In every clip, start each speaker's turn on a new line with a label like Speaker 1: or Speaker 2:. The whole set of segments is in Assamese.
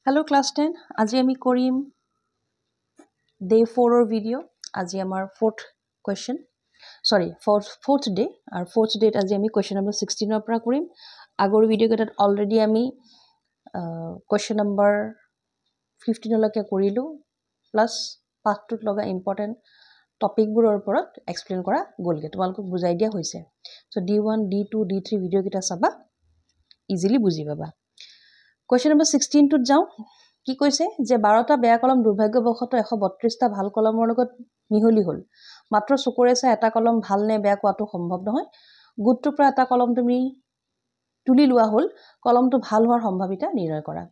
Speaker 1: Hello class 10, আজি আমি কৰিম day 4 or video. আজি আমাৰ fourth day আৰু fourth day আজি আমি question number 16 ৰ পৰা কৰিম। আগৰ ভিডিও কেইটাত অলৰেডি আমি question number 15 লৈকে কৰিলো প্লাস পাঠটোত লগা ইম্পৰ্টেন্ট টপিকবোৰৰ ওপৰত এক্সপ্লেইন কৰা গ'লগে তোমালোকক বুজাই দিয়া হৈছে। So D1 D2 D3 video কেইটা চাবা ইজিলি বুজি পাবা। Question number 16 টোত যাও কি কৈছে যে 12টা বেয়া কলম দুৰ্ভাগ্যবশত 132টা ভাল কলমৰ লগত মিহলি হ'ল মাত্ৰ চকুৰে চাই এটা কলম ভাল নে বেয়া কোৱাটো সম্ভৱ নহয় গুডটোৰ পৰা এটা কলম তুমি তুলি লোৱা হ'ল কলমটো ভাল হোৱাৰ সম্ভাৱিতা নিৰ্ণয় কৰা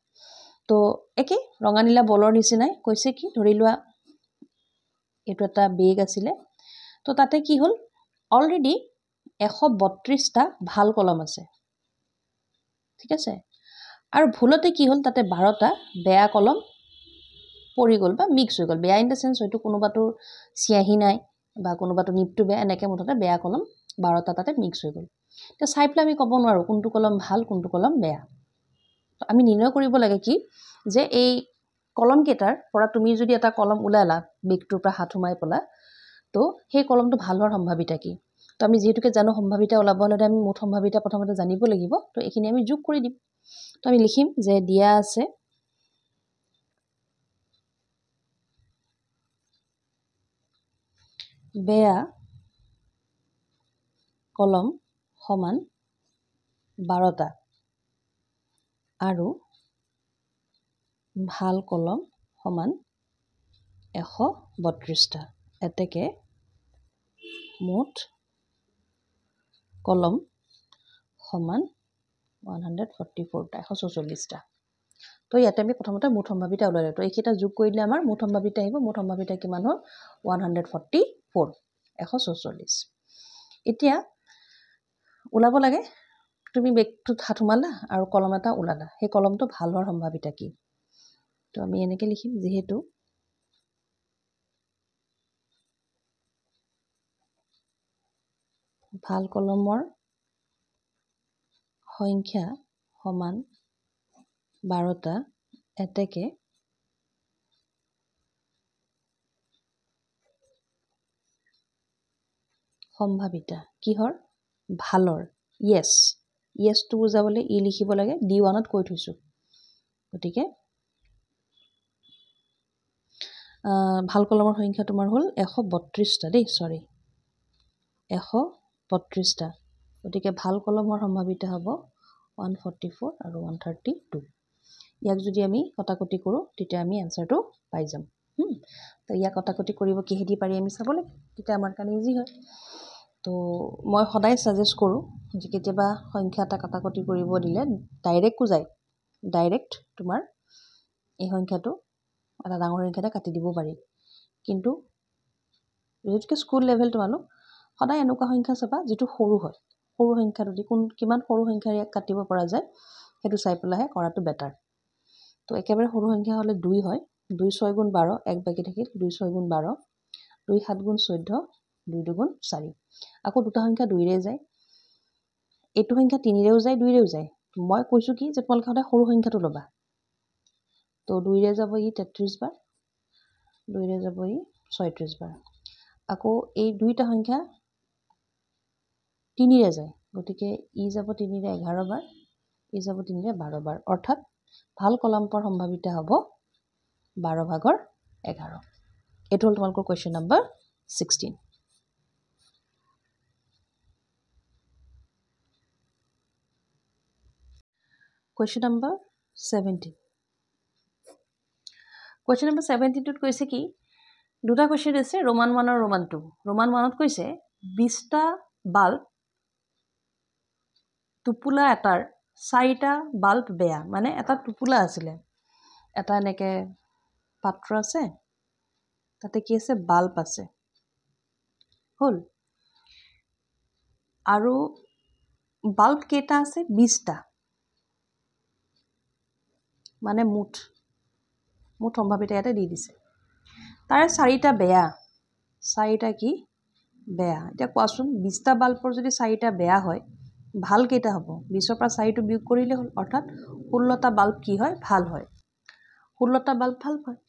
Speaker 1: তো একে ৰঙানীলা বলৰ নিচিনাই কৈছে কি ধৰি লোৱা এটো এটা বেগ আছিল তো তাতে কি হ'ল অলৰেডি 132টা ভাল কলম আছে ঠিক আছে আৰু ভুলতে কি হ'ল তাতে 12টা বেয়া কলম পৰি গ'ল বা মিক্স হৈ গ'ল বেয়া ইন দা সেন্স হয়তো কোনোবাটো সিয়াহি নাই বা কোনোবাটো নিপটো বেয়া এনেকে মুঠতে বেয়া কলম 12টা তাতে মিক্স হৈ গ'ল তে চাই পেলাই আমি ক'ব নোৱাৰো কোনটো কলম ভাল কোনটো কলম বেয়া তো আমি নিৰ্ণয় কৰিব লাগে কি যে এই কলম কেটাৰ পৰা তুমি যদি এটা কলম উলালা বেগটোৰ পৰা হাত হুমাই পলা তো সেই কলমটো ভাল হোৱাৰ সম্ভাৱিতা কি তো আমি যেহেতুকে জানো সম্ভাৱিতা ওলাব হলে আমি মুঠ সম্ভাৱিতা প্ৰথমতে জানিব লাগিব তো এইখিনি আমি যোগ কৰি দিম তো আমি লিখিম যে দিয়া আছে বেয়া কলম সমান 12টা আৰু ভাল কলম সমান 132টা এতেকে মুঠ কলম সমান 144টা 144টা তো ইয়াতে আমি প্ৰথমতে মুঠ সম্ভাৱিতা ওলালে তো এইকেইটা যোগ কৰিলে আমাৰ মুঠ সম্ভাৱিতা আহিব মুঠ সম্ভাৱিতা কিমান হ'ল 144 144 এতিয়া ওলাব লাগে তুমি বেগটোত হাত হুমালা আৰু কলম এটা ওলালা সেই কলমটো ভাল হোৱাৰ সম্ভাৱিতা কি তো আমি এনেকে লিখিম যেহেতু ভাল কলমৰ সংখ্যা সমান 12টা এতেকে সম্ভাৱিতা কিহৰ ভালৰ yes টো বুজাবলৈ ই লিখিব লাগে D1 ত কৈ থৈছো গতিকে ভাল কলমৰ সংখ্যা তোমাৰ হ'ল 132টা দেই সৰি 132টা গতিকে ভাল কলমৰ সম্ভাৱিতা হ'ব 144 আৰু 132 ইয়াক যদি আমি কটাকটি কৰো তেতিয়া আমি আনসাৰটো পাই যাম তো ইয়াক কটাকটি কৰিব কিহেদি পাৰি আমি চাব লাগে তেতিয়া আমাৰ কাৰণে ইজি হয় তো মই সদায় সাজেষ্ট কৰো যে কেতিয়াবা সংখ্যা এটা কটাকটি কৰিব দিলে ডাইৰেক্ট তোমাৰ এই সংখ্যাটো এটা ডাঙৰ সংখ্যাটা কাটি দিব পাৰি কিন্তু যেনেকৈ স্কুল লেভেল তোমালোক সদায় এনেকুৱা সংখ্যা চাবা যেটো সৰু হয় সৰু সংখ্যাটো দি কিমান সৰু সংখ্যা ইয়াক কাটিব পৰা যায় হেতু চাই পেলাহে কৰাটো বেটাৰ তো একেবাৰে সৰু সংখ্যা হলে 2 হয় 2 6 গুণ 12 এক বাকি থাকিল 2 6 গুণ 12 2 7 গুণ 14 2 2 গুণ 4 আকৌ দুটা সংখ্যা 2 ৰে যায় এইটো সংখ্যা 3 ৰেও যায় 2 ৰেও যায় মই কৈছো কি যে তোমালোকে সদায় সৰু সংখ্যাটো লবা তো 2 ৰে যাব ই 33 বাৰ 2 ৰে যাব ই 36 বাৰ আকৌ এই দুইটা সংখ্যা 3 ৰে যায় গতিকে ই যাব 3 ৰে 11 বাৰ ই যাব 3 ৰে 12 বাৰ অৰ্থাৎ ভাল কলমৰ সম্ভাৱিতা হ'ব 12 ভাগৰ 11 এটো হ'ল তোমালোকৰ question number 16 Question number 17 Question number 17 টোত কৈছে কি দুটা কোৱেশ্চন আছে ৰোমান 1 আৰু ৰোমান 2 ৰোমান 1 ত কৈছে 20টা বাল্ব টুপুলা এটাৰ 4টা বাল্ব বেয়া মানে এটা টুপুলা আছিল এটা এনেকে পাত্ৰ আছে তাতে কি আছে বাল্ব আছে হল আৰু বাল্ব কেটা আছে 20টা মানে মুঠ সম্ভাৱিতা ইয়াতে দি দিছে তাৰে 4টা বেয়া 4টা কি বেয়া এতিয়া কোৱাচোন 20টা বাল্বৰ যদি 4টা বেয়া হয় ভাল কেটা হ'ব 20 ৰ পৰা 4 টো বিয়োগ কৰিলে হ'ল অৰ্থাৎ 16টা বাল্ব কি হয় ভাল হয় 16টা বাল্ব ভাল হয়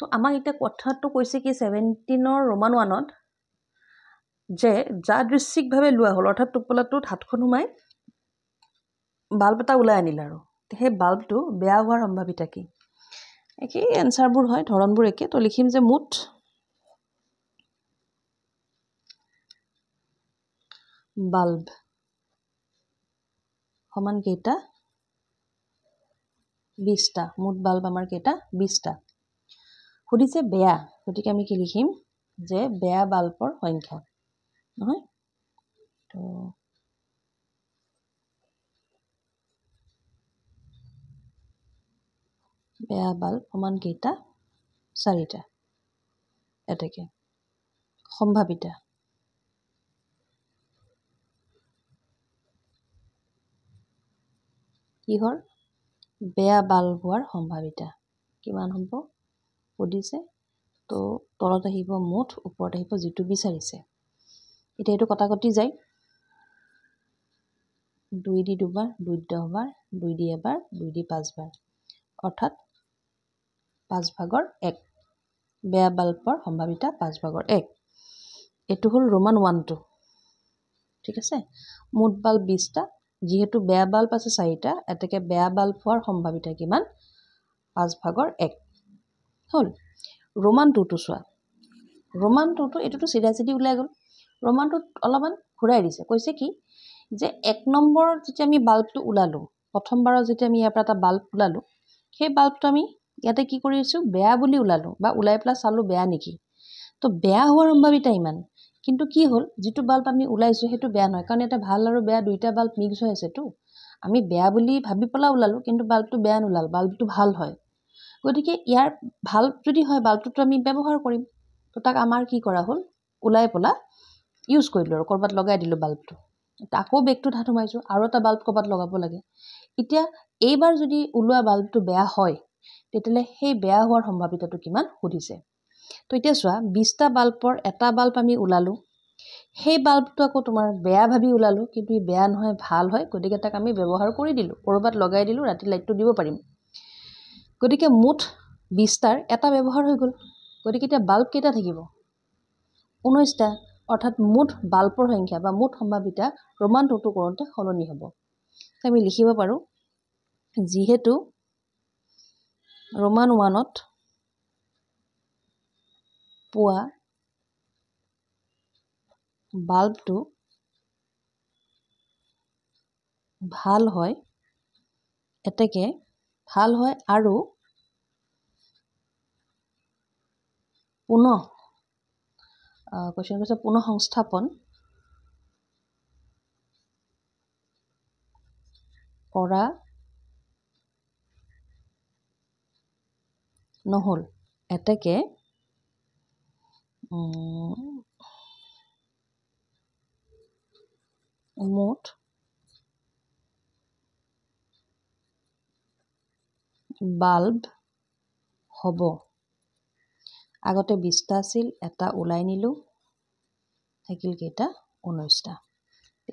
Speaker 1: তো আমাক এতিয়া কথাটো কৈছে কি 17ৰ ৰোমান 1ত যে যাদৃচ্ছিকভাৱে লোৱা হ'ল অৰ্থাৎ টোপোলাটোত হাতখন সোমাই বাল্ব এটা ওলাই আনিল আৰু সেই বাল্বটো বেয়া হোৱাৰ সম্ভাৱিতা কি একেই এনসাৰবোৰ হয় ধৰণবোৰ একে তো লিখিম যে মুঠ বাল্ব সমান কেইটা 20টা মুঠ বাল্ব আমাৰ কেইটা 20টা সুধিছে বেয়া গতিকে আমি কি লিখিম যে বেয়া বাল্বৰ সংখ্যা নহয় তো বেয়া বাল্ব সমান কেইটা 4টা এটাকে সম্ভাৱিতা কিহৰ বেয়া বাল্ব হোৱাৰ সম্ভাৱিতা কিমান হ'ব সুধিছে তো তলত আহিব মুঠ ওপৰত আহিব যিটো বিচাৰিছে এতিয়া এইটো কটাকটি যায় 2 দি দুবাৰ 2 দি 10 বাৰ 2 দি এবাৰ 2 দি 5 বাৰ অৰ্থাৎ 5/1 বেয়া বাল্বৰ সম্ভাৱিতা 5/1 এইটো হ'ল ৰোমান 1টো ঠিক আছে মুঠ বাল্ব 20টা যেহেতু বেয়া বাল্ব আছে 4টা এটাকে বেয়া বাল্ব হোৱাৰ সম্ভাৱিতা কিমান 5/1 হ'ল ৰোমান 2টো চোৱা ৰোমান 2টো এটোটো সিধা সিধি ওলাই গ'ল ৰোমান 2ত অলপমান ঘূৰাই দিছে কৈছে কি যে 1 নম্বৰ যেতিয়া আমি বাল্বটো ওলালো প্ৰথমবাৰৰ যেতিয়া আমি ইয়াৰ পৰা এটা বাল্ব ওলালো সেই বাল্বটো আমি ইয়াতে কি কৰিছো বেয়া বুলি ওলালো বা ওলাই প্লাস চালো বেয়া নেকি তো বেয়া হোৱাৰ সম্ভাৱিতা ইমান কিন্তু কি হ'ল যেটো বাল্ব আমি ওলাইছো হেতু বেয়া নহয় কাৰণ এটা ভাল আৰু বেয়া দুইটা বাল্ব মিক্স হৈ আছে তো আমি বেয়া বুলি ভাবি পলা ওলালো কিন্তু বাল্বটো বেয়া নোলাল বাল্বটো ভাল হয় গতিকে ইয়াৰ ভাল যদি হয় বাল্বটো আমি ব্যৱহাৰ কৰিম তো তাক আমাৰ কি কৰা হ'ল ওলাই পলা ইউজ কৰিলো আৰু কৰবাত লগাই দিলো বাল্বটো আকৌ বেকটো হাত সোমাইছো আৰু এটা বাল্ব কৰবাত লগাব লাগে এতিয়া এইবাৰ যদি ওলোৱা বাল্বটো বেয়া হয় তেতিয়ালে সেই বেয়া হোৱাৰ সম্ভাৱিতাটো কিমান সুধিছে তো এতিয়া চোৱা 20টা বাল্বৰ এটা বাল্ব আমি ওলালো সেই বাল্বটো আকৌ তোমাৰ বেয়া ভাবি ওলালো কিন্তু বেয়া নহয় ভাল হয় গতিকে তাক আমি ব্যৱহাৰ কৰি দিলো কৰবাত লগাই দিলো ৰাতি লাইটটো দিব পাৰিম গতিকে মুঠ 20টাৰ এটা ব্যৱহাৰ হৈ গ'ল গতিকে এতিয়া বাল্ব কেইটা থাকিব 19টা অৰ্থাৎ মুঠ বাল্বৰ সংখ্যা বা মুঠ সম্ভাৱিতা ৰোমান 2টো কৰোঁতে সলনি হ'ব আমি লিখিব পাৰো যেহেতু ৰোমান 1ত পোৱা বাল্বটো ভাল হয় এতেকে ভাল হয় আৰু পুনঃ কোৱেশ্চন কৈছে পুনঃ সংস্থাপন কৰা নহল এতেকে মুঠ বাল্ব হ'ব আগতে 20টা আছিল এটা ওলাই নিলো থাকিল কেইটা 19টা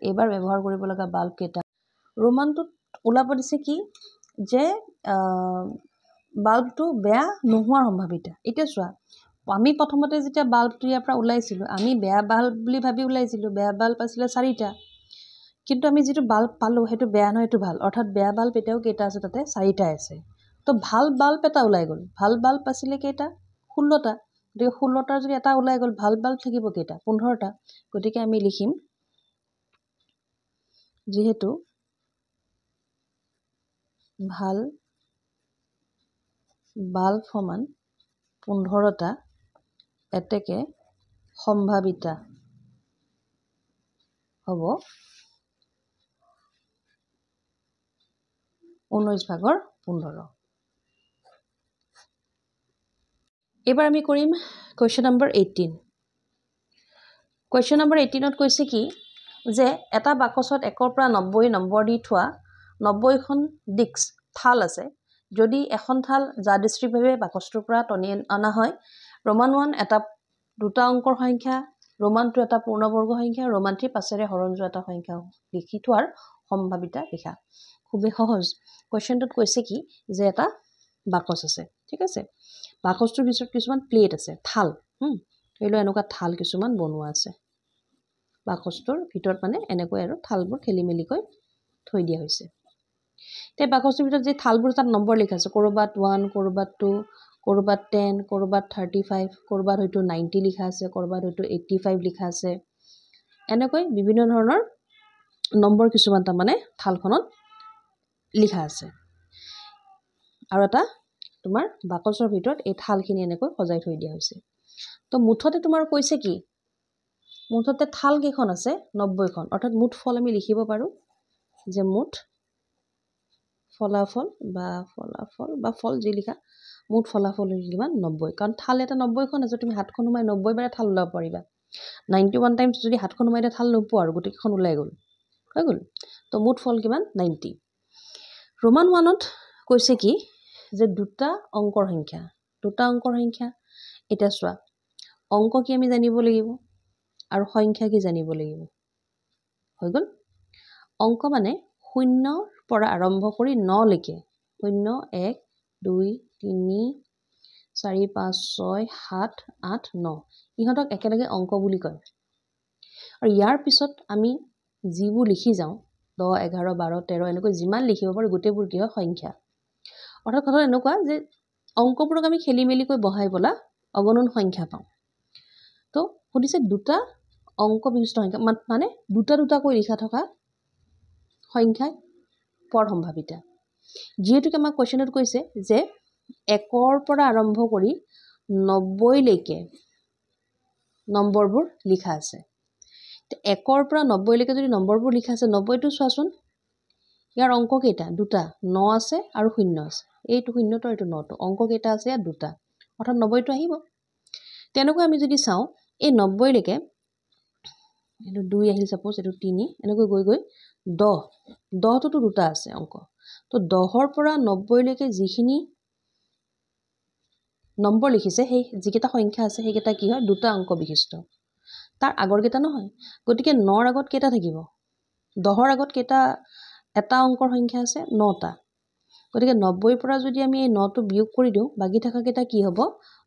Speaker 1: এবাৰ ব্যৱহাৰ কৰিব লগা বাল্ব কেইটা ৰোমানটোত ওলাব দিছে কি যে বাল্বটো বেয়া নোহোৱাৰ সম্ভাৱিতা এতিয়া চোৱা আমি প্ৰথমতে যেতিয়া বাল্বটো ইয়াৰ পৰা ওলাইছিলো আমি বেয়া বাল্ব বুলি ভাবি ওলাইছিলো বেয়া বাল্ব আছিল 4টা কিন্তু আমি যেটো বাল্ব পালো হেতু বেয়া নহয় হেতু ভাল অৰ্থাৎ বেয়া বাল্ব এটাও কেইটা আছে তাতে 4টা আছে তো ভাল বাল্ব এটা ওলাই গ'ল ভাল বাল্ব আছিল কেইটা 16টা গতিকে 16টাৰ যদি এটা ওলাই গ'ল ভাল বাল্ব থাকিব কেইটা 15টা গতিকে আমি লিখিম যেহেতু ভাল বাল্ব সমান 15টা এতেকে সম্ভাৱিতা হ'ব 19/15 এবাৰ আমি কৰিম কোৱেশ্চন নম্বৰ 18 কোৱেশ্চন নম্বৰ 18ত কৈছে কি যে এটা বাকচত 1ৰ পৰা 90 নম্বৰ দি থোৱা 90খন ডিস্ক থাল আছে যদি এখন থাল যাদৃচ্ছিকভাৱে বাকচটোৰ পৰা টনি অনা হয় ৰোমান 1 এটা দুটা অংকৰ সংখ্যা ৰোমান 2 এটা পূৰ্ণবৰ্গ সংখ্যা ৰোমান 3 পাছেৰে হৰণ যোৱা এটা সংখ্যা লিখি থোৱাৰ সম্ভাৱিতা লিখা খুবেই সহজ কোৱেশ্চনটোত কৈছে কি যে এটা বাকচ আছে ঠিক আছে বাকচটোৰ ভিতৰত কিছুমান প্লেট আছে থাল ধৰি লও এনেকুৱা থাল কিছুমান বনোৱা আছে বাকচটোৰ ভিতৰত মানে এনেকৈ আৰু থালবোৰ খেলি মেলিকৈ থৈ দিয়া হৈছে তে বাকচটোৰ ভিতৰত যে থালবোৰ তাত নম্বৰ লিখা আছে কৰবাত 1 কৰবাত 2 কৰবাত 10 কৰবাত 35 কৰবাত হয়তো 90 লিখা আছে কৰবাত হয়তো 85 লিখা আছে এনেকৈ বিভিন্ন ধৰণৰ নম্বৰ কিছুমান তাৰ মানে থালখনত লিখা আছে আৰু এটা তোমাৰ বাকচৰ ভিতৰত এই থালখিনি এনেকৈ সজাই থৈ দিয়া হৈছে তো মুঠতে তোমাৰ কৈছে কি মুঠতে থাল কেইখন আছে 90খন অৰ্থাৎ মুঠ ফল আমি লিখিব পাৰো যে মুঠ ফলাফল বা ফল যি লিখা মুঠ ফলাফল কিমান 90 কাৰণ থাল এটা 90খন আছে তুমি হাতখন সোমাই 90 বাৰে থাল ওলাব পাৰিবা 91 টাইমছ যদি হাতখন সোমাই থাল নোপোৱা আৰু গোটেইখন ওলাই গ'ল হৈ গ'ল তো মুঠ ফল কিমান 90 ৰোমান 1ত কৈছে কি যে দুটা অংকৰ সংখ্যা এটা চোৱা অংক কি আমি জানিব লাগিব আৰু সংখ্যা কি জানিব লাগিব হৈ গ'ল অংক মানে 0 পৰা আৰম্ভ কৰি 9 লৈকে 0 1 2 3 4 5 6 7 8 9 ইহঁতক একেলগে অংক বুলি কয় আৰু ইয়াৰ পিছত আমি যিবোৰ লিখি যাওঁ 10 11 12 13 এনেকৈ যিমান লিখিব পাৰো গোটেইবোৰ কি হয় সংখ্যা অৰ্থাৎ কথা এনেকুৱা যে অংকবোৰক আমি খেলি মেলিকৈ বহাই বলা অগণন সংখ্যা পাওঁ তো সুধিছে দুটা অংক বিশিষ্ট সংখ্যা মানে দুটাকৈ লিখা থকা সংখ্যা পোৱাৰ সম্ভাৱিতা যিহেতুকে আমাক কোৱেশ্চনত কৈছে যে 1ৰ পৰা আৰম্ভ কৰি 90 লৈকে নম্বৰবোৰ লিখা আছে 1ৰ পৰা 90 লৈকে যদি নম্বৰবোৰ লিখা আছে 90 টো চোৱাচোন ইয়াৰ অংক কেইটা দুটা 9 আছে আৰু 0 আছে এইটো 0 টো এইটো 9 টো অংক কেইটা আছে ইয়াত দুটা অৰ্থাৎ 90 টো আহিব তেনেকৈ আমি যদি চাওঁ এই 90 লৈকে এটো 2 আহিল সাপোজ এটো 3 এনেকৈ গৈ 10 টোতো দুটা আছে অংক তো 10ৰ পৰা 90 লৈকে যিখিনি নম্বৰ লিখিছে সেই যিকেইটা সংখ্যা আছে সেইকেইটা কি হয় দুটা অংক বিশিষ্ট তাৰ আগৰ কেইটা নহয় গতিকে 9ৰ আগত কেইটা থাকিব 10ৰ আগত কেইটা এটা অংকৰ সংখ্যা আছে 9টা গতিকে 90ৰ পৰা যদি আমি এই 9টো বিয়োগ কৰি দিওঁ বাকি থকা কেইটা কি হ'ব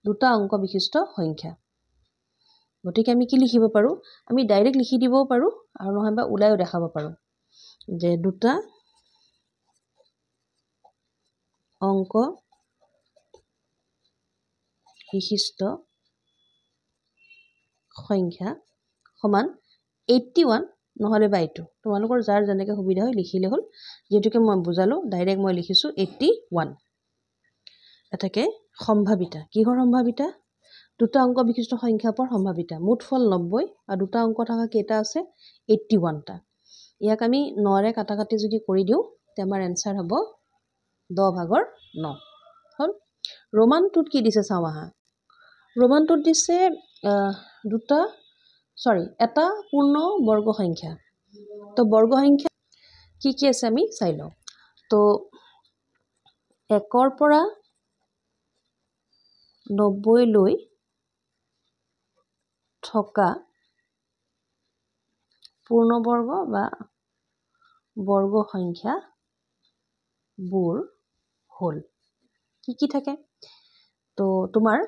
Speaker 1: দুটা অংক বিশিষ্ট সংখ্যা গতিকে আমি কি লিখিব পাৰো আমি ডাইৰেক্ট লিখি দিবও পাৰো আৰু নহয়বা উলাইও দেখাব পাৰো যে দুটা অংক বিশিষ্ট সংখ্যা সমান 81 নহলে বা এইটো তোমালোকৰ যাৰ যেনেকৈ সুবিধা হয় লিখিলে হ'ল যেতুকে মই বুজালো ডাইৰেক্ট মই লিখিছো 81 এটাকে সম্ভাৱিতা কিহৰ সম্ভাৱিতা দুটা অংক বিশিষ্ট সংখ্যা পোৱাৰ সম্ভাৱিতা মুঠ ফল 90 আৰু দুটা অংক থকা কেইটা আছে 81 টা ইয়াক আমি 9 ৰে কাটাকাটি যদি কৰি দিও তে আমাৰ आंसर হ'ব 10 ভাগৰ 9 হল ৰোমান 2ত কি দিছে চাও আহা ৰোমান 2ত দিছে এটা পূৰ্ণ বৰ্গ সংখ্যা তো বৰ্গ সংখ্যা কি আছে আমি চাই লও তো 1ৰ পৰা 90 লৈ থকা পূৰ্ণবৰ্গ বা বৰ্গ সংখ্যা বোৰ হল কি থাকে তো তোমাৰ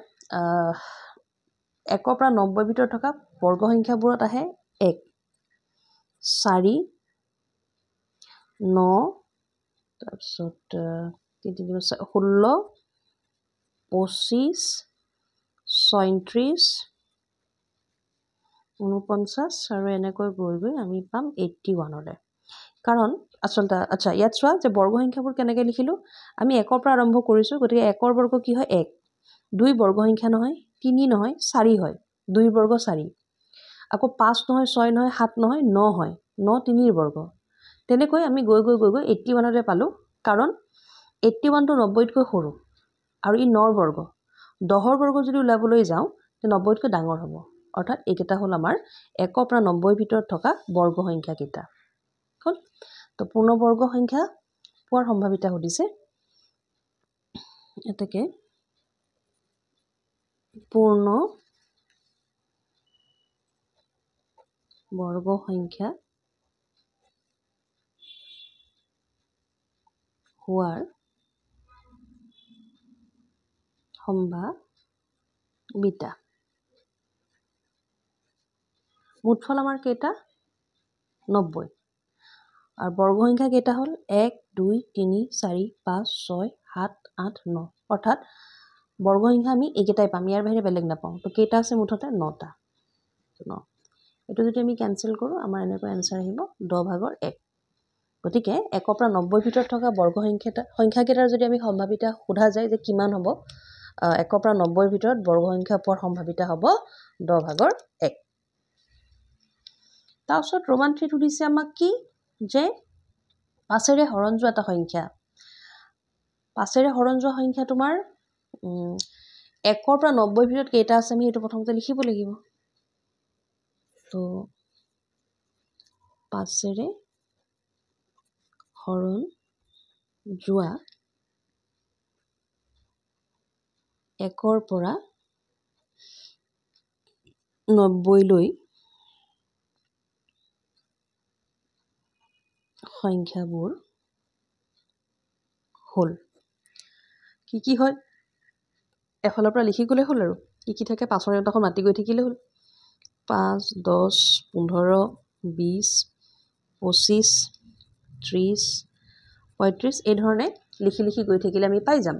Speaker 1: 1ৰ পৰা 90 ভিতৰত থকা বৰ্গ সংখ্যাবোৰত আহে 1 4 9 তাৰপিছত 16 25 36 49 আৰু এনেকৈ গৈ আমি পাম 81 লে কাৰণ আসলতে আচ্ছা ইয়াত চোৱা যে বৰ্গ সংখ্যাবোৰ কেনেকৈ লিখিলো আমি 1ৰ পৰা আৰম্ভ কৰিছো গতিকে 1ৰ বৰ্গ কি হয় 1 2 বৰ্গ সংখ্যা নহয় 3 নহয় 4 হয় 2 বৰ্গ 4 আকৌ 5 নহয় 6 নহয় 7 নহয় 9 হয় 9 3 বৰ্গ তেনেকৈ আমি গৈ 81 লে পালো কাৰণ 81 টো 90 তকৈ সৰু আৰু ই 9 বৰ্গ 10ৰ বৰ্গ যদি উলাবলৈ যাওঁ তে 90 তকৈ ডাঙৰ হ'ব অৰ্থাৎ এইকেইটা হল আমাৰ 1ৰ পৰা 90 ভিতৰত থকা বৰ্গ সংখ্যা কেইটা হল তো পূৰ্ণ বৰ্গ সংখ্যা পোৱাৰ সম্ভাৱিতা সুধিছে এটাকে পূৰ্ণ বৰ্গ সংখ্যা হোৱাৰ সম্ভাৱিতা মুঠফল আমাৰ কেইটা 90 আৰু বৰ্গ সংখ্যা কেইটা হ'ল 1 2 3 4 5 6 7 8 9 অৰ্থাৎ বৰ্গ সংখ্যা আমি এইকেইটাই পাম ইয়াৰ বাহিৰে বেলেগ নাপাওঁ তো কেইটা আছে মুঠতে 9টা 9 এইটো যদি আমি কেনসেল কৰোঁ আমাৰ এনেকৈ এনসাৰ আহিব 10/1 গতিকে 1 পৰা 90 ভিতৰত থকা বৰ্গ সংখ্যাকেইটাৰ যদি আমি সম্ভাৱিতা সোধা যায় যে কিমান হ'ব 1 পৰা 90 ভিতৰত বৰ্গ সংখ্যা পোৱাৰ সম্ভাৱিতা হ'ব 10/1 তাৰপিছত ৰোমান 3 সুধিছে আমাক কি যে 5ৰে হৰণ যোৱা এটা সংখ্যা 5ৰে হৰণ যোৱা সংখ্যা তোমাৰ 1 পৰা 90 ভিতৰত কেইটা আছে আমি এইটো প্ৰথমতে লিখিব লাগিব তো 5ৰে হৰণ যোৱা 1 পৰা 90 লৈ সংখ্যাবোৰ হ'ল কি হয় এফালৰ পৰা লিখি গ'লে হ'ল আৰু কি থাকে 5ৰ এটাখন মাতি গৈ থাকিলে হ'ল 5 10 15 20 25 30 35 এই ধৰণে লিখি গৈ থাকিলে আমি পাই যাম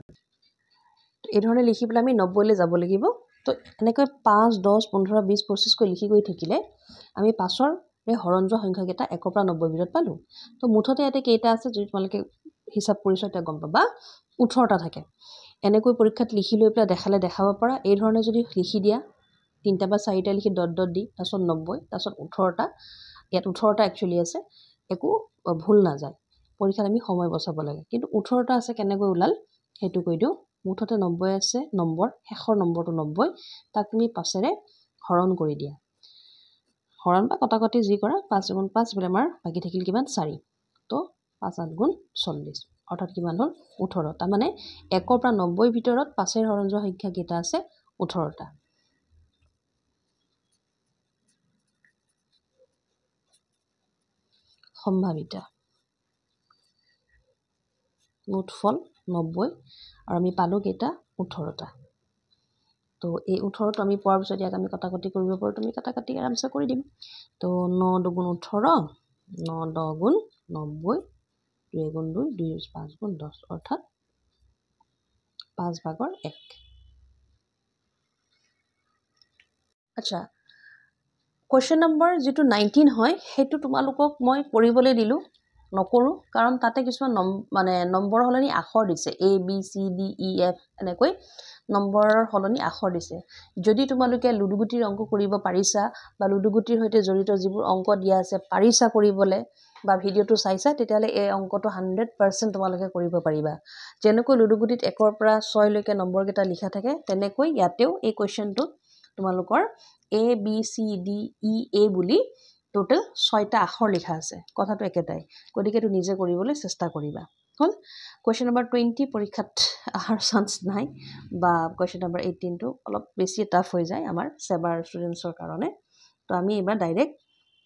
Speaker 1: এই ধৰণে লিখি পেলাই আমি 90 লৈ যাব লাগিব তো এনেকৈ 5 10 15 20 25 কৈ লিখি গৈ থাকিলে আমি 5ৰ হৰণ যোৱা সংখ্যাকেইটা 1 পৰা 90 ভিতৰত পালোঁ তো মুঠতে ইয়াতে কেইটা আছে যদি তোমালোকে হিচাপ কৰিছা তেতিয়া গম পাবা 18টা থাকে এনেকৈ পৰীক্ষাত লিখি লৈ পেলাই দেখাব পাৰা এই ধৰণে যদি লিখি দিয়া 3টা বা 4টা লিখি ডট দি তাৰপিছত 90 তাৰপিছত 18টা ইয়াত 18টা একচুৱেলি আছে একো ভুল নাযায় পৰীক্ষাত আমি সময় বচাব লাগে কিন্তু 18টা আছে কেনেকৈ ওলাল সেইটো কৈ দিওঁ মুঠতে 90 আছে নম্বৰ শেষৰ নম্বৰটো 90 তাক তুমি 5ৰে হৰণ কৰি দিয়া হৰণ বা কটাকটি যি কৰা 5 × 5 বলে আমাৰ বাকি থাকিল কিমান 4 তো 5 8 × 40 অৰ্থাৎ কিমান হ'ল 18 তাৰ মানে 1 পৰা 90 ভিতৰত 5ৰ হৰণ যোৱা সংখ্যা কেইটা আছে 18টা সম্ভাৱিতা মুঠফল 90 আৰু আমি পালোঁ কেইটা 18টা তো এই 18টো আমি পোৱাৰ পিছত ইয়াক আমি কটাকটি কৰিব পাৰোঁ তুমি কটাকটি আৰামছে কৰি দিম তো 9 2 × 18 9 10 × 90 2 × 2 2 5 × 10 অৰ্থাৎ 5/1 আচ্ছা কুৱেশ্যন নম্বৰ যিটো 19 হয় সেইটো তোমালোকক মই কৰিবলৈ দিলোঁ নকৰোঁ কাৰণ তাতে কিছুমান মানে নম্বৰ সলনি আখৰ দিছে A B C D E F এনেকৈ নম্বৰৰ সলনি আখৰ দিছে যদি তোমালোকে লুডুগুটিৰ অংক কৰিব পাৰিছা বা লুডুগুটিৰ সৈতে জড়িত যিবোৰ অংক দিয়া আছে পাৰিছা কৰিবলৈ বা ভিডিঅ'টো চাইছা তেতিয়াহ'লে এই অংকটো 100% তোমালোকে কৰিব পাৰিবা যেনেকৈ লুডুগুটিত 1 পৰা 6 লৈকে নম্বৰকেইটা লিখা থাকে তেনেকৈ ইয়াতেও এই কুৱেশ্যনটোত তোমালোকৰ A B C D E A বুলি টোটেল 6টা আখৰ লিখা আছে কথাটো একেটাই গতিকে এইটো নিজে কৰিবলৈ চেষ্টা কৰিবা হ'ল কুৱেশ্যন নম্বৰ 20 পৰীক্ষাত আহাৰ চান্স নাই বা কুৱেশ্যন নম্বৰ 18টো অলপ বেছি টাফ হৈ যায় আমাৰ সেবাৰ ষ্টুডেণ্টছৰ কাৰণে তো আমি এবাৰ ডাইৰেক্ট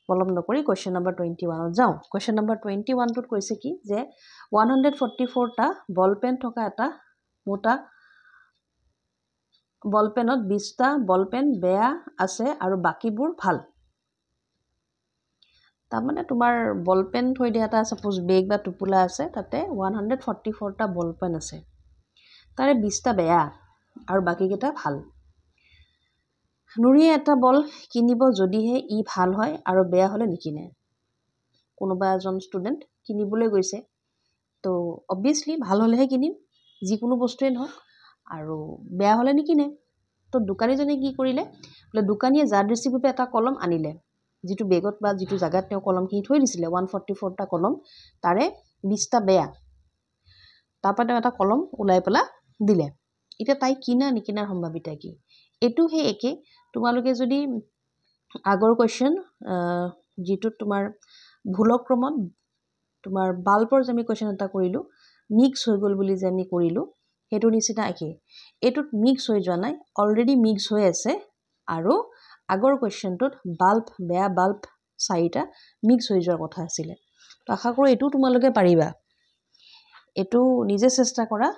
Speaker 1: পলম নকৰি কুৱেশ্যন নম্বৰ 21ত যাওঁ কুৱেশ্যন নম্বৰ 21টোত কৈছে কি যে 144টা বল পেন থকা এটা মোটা বল পেনত 20টা বল পেন বেয়া আছে আৰু বাকিবোৰ ভাল তাৰমানে তোমাৰ বল পেন থৈ দিয়া এটা সাপোজ বেগ বা টুপুলা আছে তাতে 144টা বল পেন আছে তাৰে 20টা বেয়া আৰু বাকিকেইটা ভাল নুৰিয়ে এটা বল কিনিব যদিহে ই ভাল হয় আৰু বেয়া হ'লে নিকিনে কোনোবা এজন ষ্টুডেণ্ট কিনিবলৈ গৈছে তো অবভিয়াছলি ভাল হ'লেহে কিনিম যিকোনো বস্তুৱে নহওক আৰু বেয়া হ'লে নিকিনে তো দোকানীজনে কি কৰিলে বোলে দোকানীয়ে যাদৃচ্ছিকভাৱে এটা কলম আনিলে যিটো বেগত বা যিটো জাগাত তেওঁ কলমখিনি থৈ দিছিলে 144টা কলম তাৰে 20টা বেয়া তাৰপৰা তেওঁ এটা কলম ওলাই পেলা দিলে এতিয়া তাই কিনা নিকিনাৰ সম্ভাৱিতা কি এইটো হে একে তোমালোকে যদি আগৰ কুৱেশ্যন যিটো তোমাৰ ভুলক্ৰমত তোমাৰ বাল্বৰ যে আমি কুৱেশ্যন এটা কৰিলোঁ মিক্স হৈ গ'ল বুলি যে আমি কৰিলোঁ সেইটো নিচিনা একে এইটোত মিক্স হৈ যোৱা নাই অলৰেডি মিক্স হৈ আছে আৰু আগৰ কুৱেশ্যনটোত বাল্ব বেয়া বাল্ব 4টা মিক্স হৈ যোৱাৰ কথা আছিলে তো আশা কৰোঁ এইটো তোমালোকে পাৰিবা এইটো নিজে চেষ্টা কৰা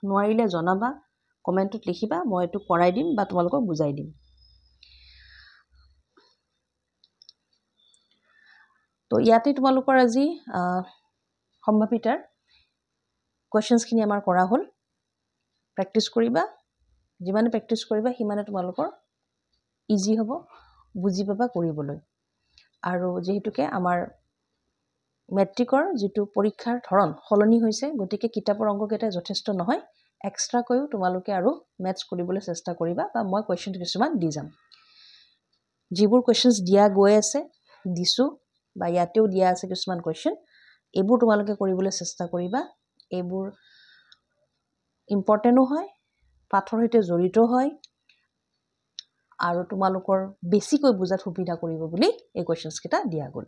Speaker 1: নোৱাৰিলে জনাবা কমেণ্টত লিখিবা মই এইটো কৰাই দিম বা তোমালোকক বুজাই দিম তো ইয়াতে তোমালোকৰ আজি সম্ভাৱিতাৰ কোৱেশ্চনছখিনি আমাৰ কৰা হ'ল প্ৰেক্টিছ কৰিবা যিমানে প্ৰেক্টিছ কৰিবা সিমানে তোমালোকৰ ইজি হ'ব বুজি পাবা কৰিবলৈ আৰু যেহেতুকে আমাৰ মেট্ৰিকৰ যিটো পৰীক্ষাৰ ধৰণ সলনি হৈছে গতিকে কিতাপৰ অংককেইটা যথেষ্ট নহয় এক্সট্ৰাকৈও তোমালোকে আৰু মেথছ কৰিবলৈ চেষ্টা কৰিবা বা মই কুৱেশ্যন কিছুমান দি যাম যিবোৰ কুৱেশ্যনছ দিয়া গৈ আছে দিছোঁ বা ইয়াতেও দিয়া আছে কিছুমান কুৱেশ্যন এইবোৰ তোমালোকে কৰিবলৈ চেষ্টা কৰিবা এইবোৰ ইম্পৰ্টেণ্টো হয় পাঠৰ সৈতে জড়িত হয় আৰু তোমালোকৰ বেছিকৈ বুজাত সুবিধা কৰিব বুলি এই কুৱেশ্যনছ কেইটা দিয়া গ'ল